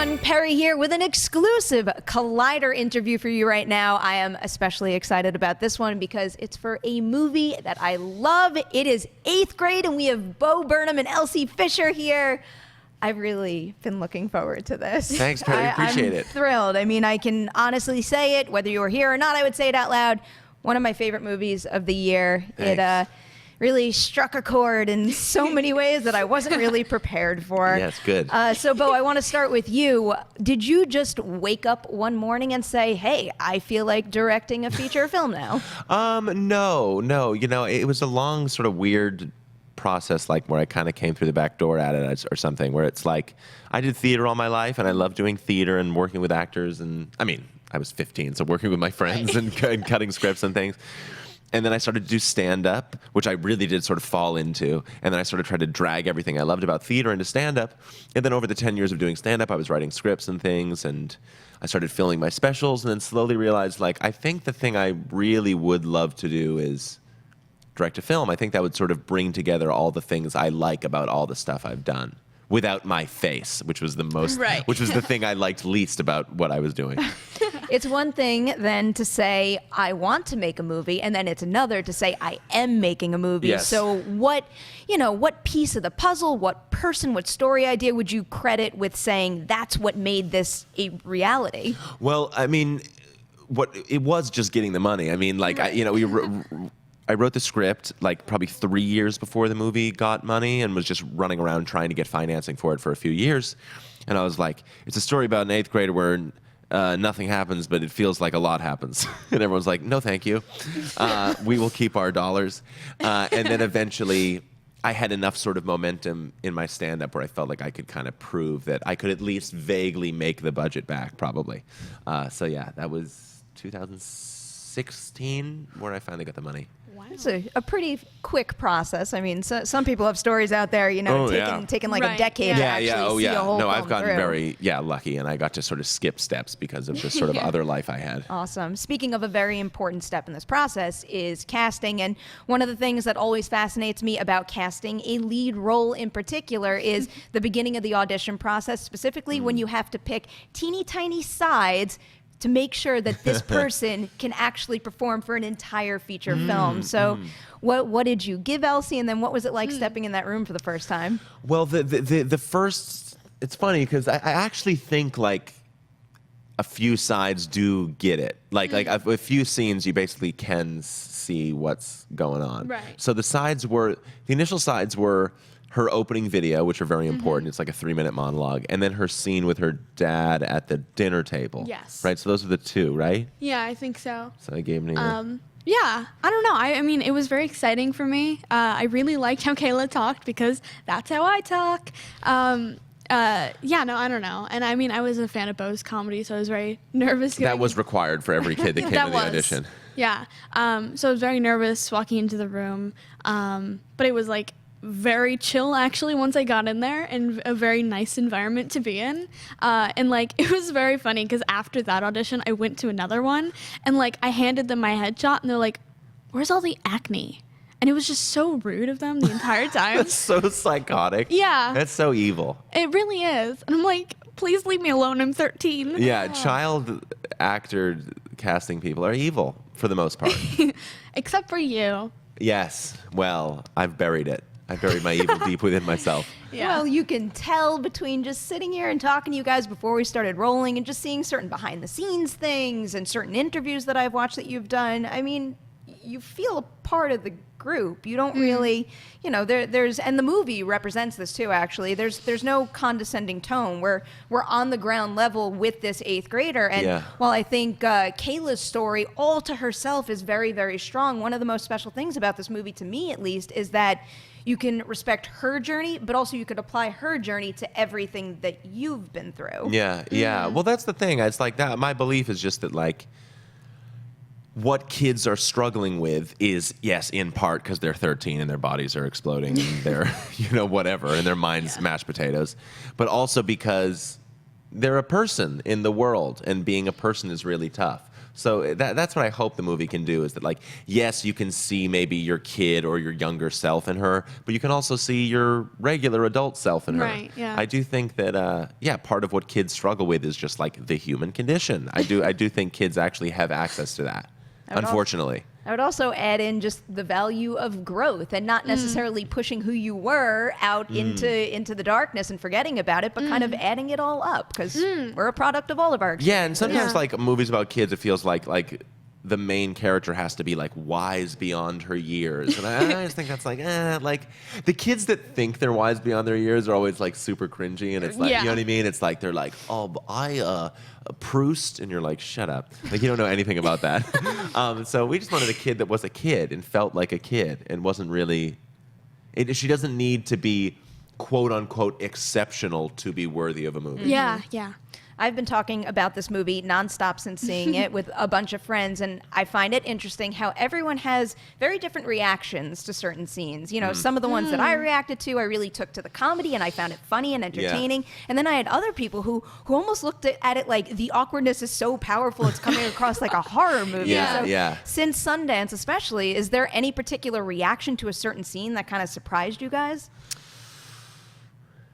everyone, Perry here with an exclusive Collider interview for you right now. I am especially excited about this one because it's for a movie that I love. It is 8th grade and we have Bo Burnham and Elsie Fisher here. I've really been looking forward to this. Thanks, Perry. Appreciate it. I'm thrilled. I mean, I can honestly say it, whether you were here or not, I would say it out loud. One of my favorite movies of the year. Thanks. It really struck a chord in so many ways that I wasn't really prepared for. Yes, good. So, Bo, I want to start with you. Did you just wake up one morning and say, hey, I feel like directing a feature film now? No. You know, it was a long sort of weird process, like where I kind of came through the back door at it or something, where it's like, I did theater all my life and I love doing theater and working with actors. And I mean, I was 15, so working with my friends and cutting scripts and things. And then I started to do stand-up, which I really did sort of fall into. And then I sort of tried to drag everything I loved about theater into stand-up. And then over the 10 years of doing stand-up, I was writing scripts and things. And I started filming my specials and then slowly realized, like, I think the thing I really would love to do is direct a film. I think that would sort of bring together all the things I like about all the stuff I've done without my face, which was the most, which was the thing I liked least about what I was doing. It's one thing then to say, I want to make a movie, and then it's another to say, I am making a movie. Yes. So what piece of the puzzle, what person, what story idea would you credit with saying that's what made this a reality? Well, I mean, it was just getting the money. I mean, like, I wrote the script like probably 3 years before the movie got money and was just running around trying to get financing for it for a few years. And I was like, it's a story about an 8th grader where nothing happens, but it feels like a lot happens. And everyone's like, no, thank you. We will keep our dollars. And then eventually I had enough sort of momentum in my stand-up where I felt like I could kind of prove that I could at least vaguely make the budget back, probably. So yeah, that was 2016 where I finally got the money. Wow. It's a pretty quick process. I mean, some people have stories out there, taking like a decade to actually see a whole film I've gotten through. very lucky, and I got to sort of skip steps because of the sort of other life I had. Awesome. Speaking of a very important step in this process is casting, and one of the things that always fascinates me about casting a lead role in particular is the beginning of the audition process, specifically when you have to pick teeny tiny sides to make sure that this person can actually perform for an entire feature film. So what did you give Elsie, and then what was it like stepping in that room for the first time? Well, the first, it's funny because I actually think like a few sides do get it. Like a few scenes you basically can see what's going on. Right. So the initial sides were her opening video, which are very important. It's like a 3-minute monologue. And then her scene with her dad at the dinner table. Yes. Right? So those are the two, right? Yeah, I think so. So I gave them Yeah, I don't know. I mean, it was very exciting for me. I really liked how Kayla talked because that's how I talk. I don't know. And I mean, I was a fan of Bo's comedy, so I was very nervous. That was required for every kid that came to the audition. Yeah. So I was very nervous walking into the room. But it was like very chill actually once I got in there, and a very nice environment to be in. And like it was very funny because after that audition I went to another one, and like I handed them my headshot and they're like, where's all the acne? And it was just so rude of them the entire time. That's so psychotic. Yeah. That's so evil. It really is. And I'm like, please leave me alone, I'm 13. Yeah, child actor casting people are evil for the most part. Except for you. Yes. Well, I've buried it. I buried my evil deep within myself. Yeah. Well, you can tell between just sitting here and talking to you guys before we started rolling and just seeing certain behind the scenes things and certain interviews that I've watched that you've done. I mean, you feel a part of the group. You don't really, there's, and the movie represents this too, actually. There's no condescending tone. We're on the ground level with this 8th grader. And while I think Kayla's story all to herself is very, very strong, one of the most special things about this movie, to me at least, is that you can respect her journey, but also you could apply her journey to everything that you've been through. Yeah. Well, that's the thing. It's like that. My belief is just that, like, what kids are struggling with is, yes, in part because they're 13 and their bodies are exploding and they're, whatever, and their mind's mashed potatoes, but also because they're a person in the world, and being a person is really tough. So that's what I hope the movie can do, is that, like, yes, you can see maybe your kid or your younger self in her, but you can also see your regular adult self in her. Right, yeah. I do think that, part of what kids struggle with is just like the human condition. I do think kids actually have access to that, unfortunately. I would also add in just the value of growth and not necessarily pushing who you were out into the darkness and forgetting about it, but kind of adding it all up, because we're a product of all of our experiences. Yeah, and sometimes like movies about kids, it feels like the main character has to be like wise beyond her years, and I just think that's like the kids that think they're wise beyond their years are always like super cringy, and it's like, you know what I mean? It's like they're like, oh, but I Proust, and you're like, shut up, like you don't know anything about that. So we just wanted a kid that was a kid and felt like a kid and wasn't really. She doesn't need to be quote unquote exceptional to be worthy of a movie. Yeah. I've been talking about this movie nonstop since seeing it with a bunch of friends, and I find it interesting how everyone has very different reactions to certain scenes. You know, some of the ones that I reacted to, I really took to the comedy, and I found it funny and entertaining. And then I had other people who almost looked at it like the awkwardness is so powerful, it's coming across like a horror movie. So since Sundance especially, is there any particular reaction to a certain scene that kind of surprised you guys?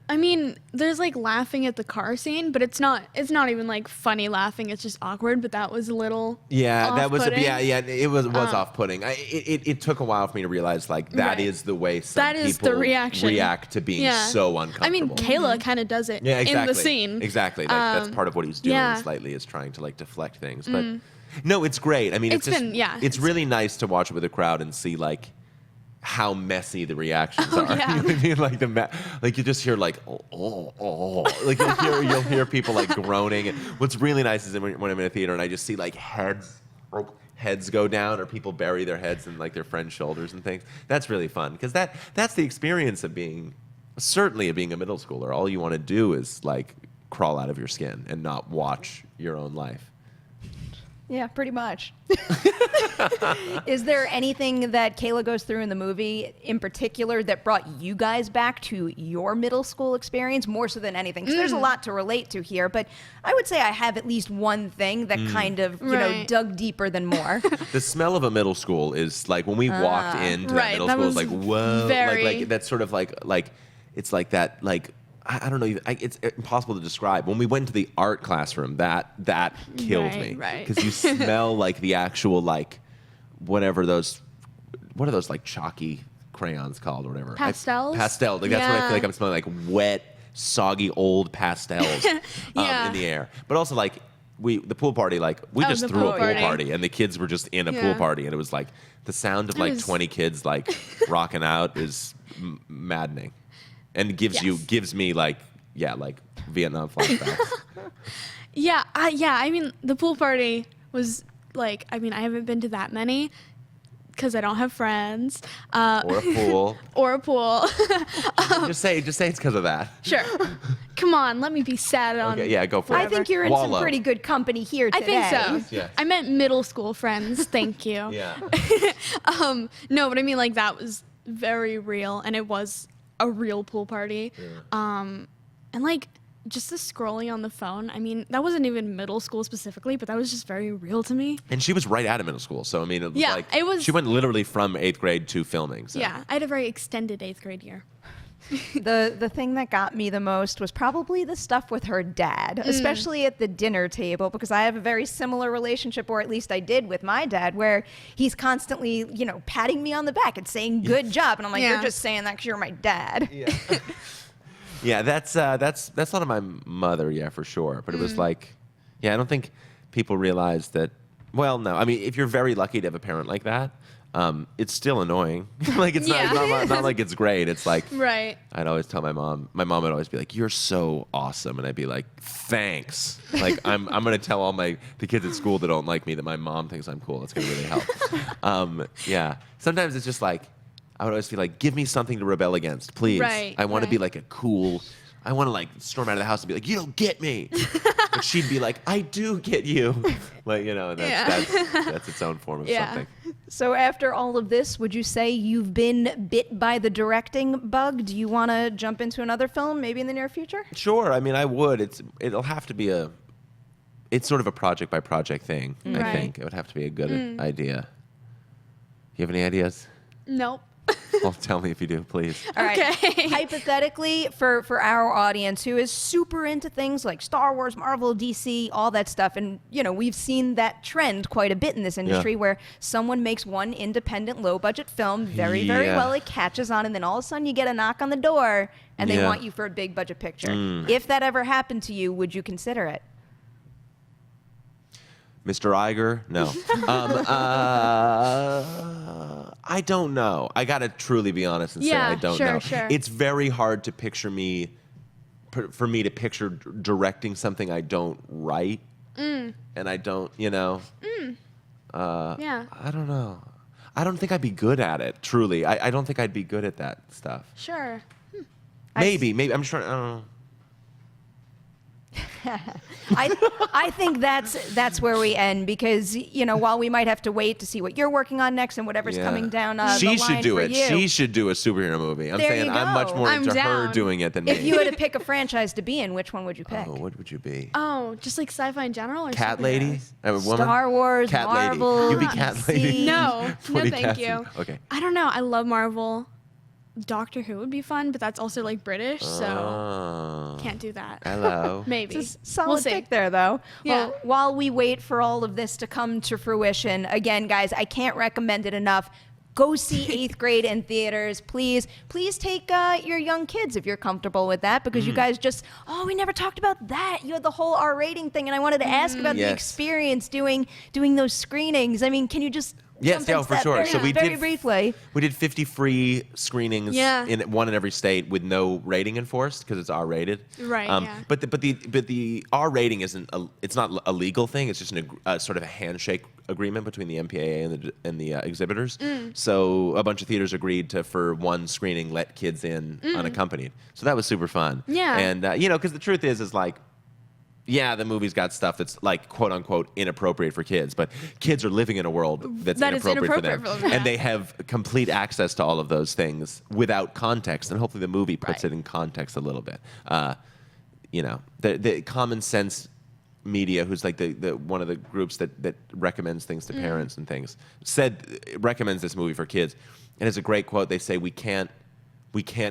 I mean, there's like laughing at the car scene, but it's not even like funny laughing. It's just awkward. But that was a little that was off-putting. it was off-putting. It took a while for me to realize like that is the way some people the reaction. react to being so uncomfortable. I mean, Kayla kind of does it in the scene. Exactly. Like, that's part of what he's doing slightly, is trying to like deflect things. But no, it's great. I mean, it's really nice to watch it with a crowd and see like how messy the reactions are. Yeah. You know what I mean? Like you just hear like like you'll hear people like groaning. And what's really nice is when I'm in a theater and I just see like heads go down, or people bury their heads in like their friends' shoulders and things. That's really fun, because that's the experience of being a middle schooler. All you want to do is like crawl out of your skin and not watch your own life. Yeah, pretty much. Is there anything that Kayla goes through in the movie in particular that brought you guys back to your middle school experience more so than anything? Because there's a lot to relate to here, but I would say I have at least one thing that kind of, you know, dug deeper than more. The smell of a middle school is like, when we walked into that middle school, it's like, whoa. Like that's sort of like it's like that, like, I don't know. It's impossible to describe. When we went to the art classroom, that killed me. Right. Because you smell like the actual, like, what are those like chalky crayons called or whatever? Pastels? Pastel. Like, that's what I feel like I'm smelling, like wet, soggy, old pastels in the air. But also, like, the pool party, like, we just threw a pool party, and the kids were just in a pool party, and it was like the sound of like 20 kids like rocking out is maddening. And gives me like Vietnam flashbacks. I mean, the pool party was like, I mean, I haven't been to that many because I don't have friends. Or a pool. Just say it's because of that. Sure. Come on, let me be sad on. Okay, yeah, go for it. I think you're in some pretty good company here today. I think so. Yeah. I meant middle school friends. Thank you. Yeah. No, but I mean, like, that was very real, and it was a real pool party. And like, just the scrolling on the phone, I mean, that wasn't even middle school specifically, but that was just very real to me. And she was right out of middle school, so I mean, it was she went literally from 8th grade to filming. So. Yeah, I had a very extended 8th grade year. The thing that got me the most was probably the stuff with her dad, especially at the dinner table, because I have a very similar relationship, or at least I did, with my dad, where he's constantly, you know, patting me on the back and saying good job, and I'm like, you're just saying that because you're my dad. Yeah, that's a lot of my mother, for sure. But it was like, I don't think people realize that. Well, no, I mean, if you're very lucky to have a parent like that, it's still annoying. Like, it's not like it's great. It's like, I'd always tell my mom would always be like, you're so awesome. And I'd be like, thanks. Like, I'm going to tell the kids at school that don't like me that my mom thinks I'm cool. It's going to really help. Sometimes it's just like, I would always feel like, give me something to rebel against, please. I want to be like I want to like storm out of the house and be like, you don't get me. But she'd be like, I do get you. Like, you know, that's its own form of something. So after all of this, would you say you've been bit by the directing bug? Do you want to jump into another film maybe in the near future? Sure. I mean, I would. It'll have to be a it's sort of a project by project thing. I Right. think it would have to be a good idea. You have any ideas? Nope. Well, tell me if you do, please. All right. Okay. Hypothetically, for our audience who is super into things like Star Wars, Marvel, DC, all that stuff, and we've seen that trend quite a bit in this industry, where someone makes one independent, low-budget film very, very Yeah. well, it catches on, and then all of a sudden you get a knock on the door, and they Yeah. want you for a big-budget picture. If that ever happened to you, would you consider it? Mr. Iger? No. I don't know. I gotta truly be honest and say Yeah, I don't sure, know. sure. It's very hard to picture for me to picture directing something I don't write, and I don't, Yeah. I don't know. I don't think I'd be good at it. Truly, I don't think I'd be good at that stuff. Sure. Maybe. I'm just trying. I don't know. I think that's where we end, because while we might have to wait to see what you're working on next and whatever's Yeah. coming down She the should line do for it. you. She should do a superhero movie. I'm There saying you I'm much go. more I'm into her down. doing it than me. If you had to pick a franchise to be in, which one would you pick? what would you be? Oh, just like sci-fi in general, or Cat superheroes? lady? A woman? Star Wars, Cat Marvel, lady. You'd be cat DC. lady. No, What do no, thank cats you. do? Okay. I don't know. I love Marvel. Doctor Who would be fun, but that's also like British, so Oh. can't do that. Hello. Maybe. It's a solid We'll see. pick there, though. Yeah. Well, while we wait for all of this to come to fruition, again, guys, I can't recommend it enough. Go see 8th grade in theaters. Please take your young kids if you're comfortable with that, because you guys we never talked about that. You had the whole R rating thing, and I wanted to ask about the Yes. experience doing those screenings. I mean, can you just Yes, jump yeah, into for that sure. very, So we very did briefly. We did 50 free screenings Yeah. in one in every state with no rating enforced because it's R rated. Right, yeah. But the R rating isn't it's not a legal thing. It's just sort of a handshake agreement between the MPAA and the exhibitors. So a bunch of theaters agreed to, for one screening, let kids in unaccompanied. So that was super fun. Yeah. And because the truth is like, yeah, the movie's got stuff that's like quote unquote inappropriate for kids, but kids are living in a world that's That is inappropriate for them, inappropriate for them, yeah. and they have complete access to all of those things without context, and hopefully the movie puts Right. it in context a little bit. The Common Sense Media, who's like the one of the groups that recommends things to parents and things, recommends this movie for kids, and it's a great quote. They say we can't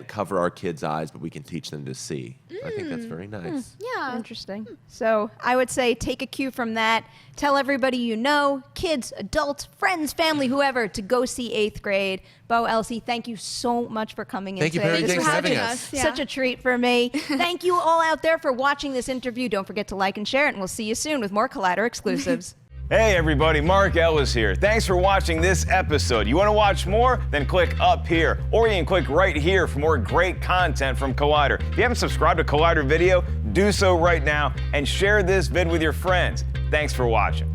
cover our kids' eyes, but we can teach them to see. I think that's very nice. Yeah. Interesting. So I would say take a cue from that. Tell everybody you know, kids, adults, friends, family, whoever, to go see 8th grade. Bo, Elsie, thank you so much for coming Thank in you, today. Perry. This Thanks was for having such a- us. Yeah. Such a treat for me. Thank you all out there for watching this interview. Don't forget to like and share it, and we'll see you soon with more Collider exclusives. Hey everybody, Mark Ellis here. Thanks for watching this episode. You want to watch more? Then click up here, or you can click right here for more great content from Collider. If you haven't subscribed to Collider Video, do so right now and share this vid with your friends. Thanks for watching.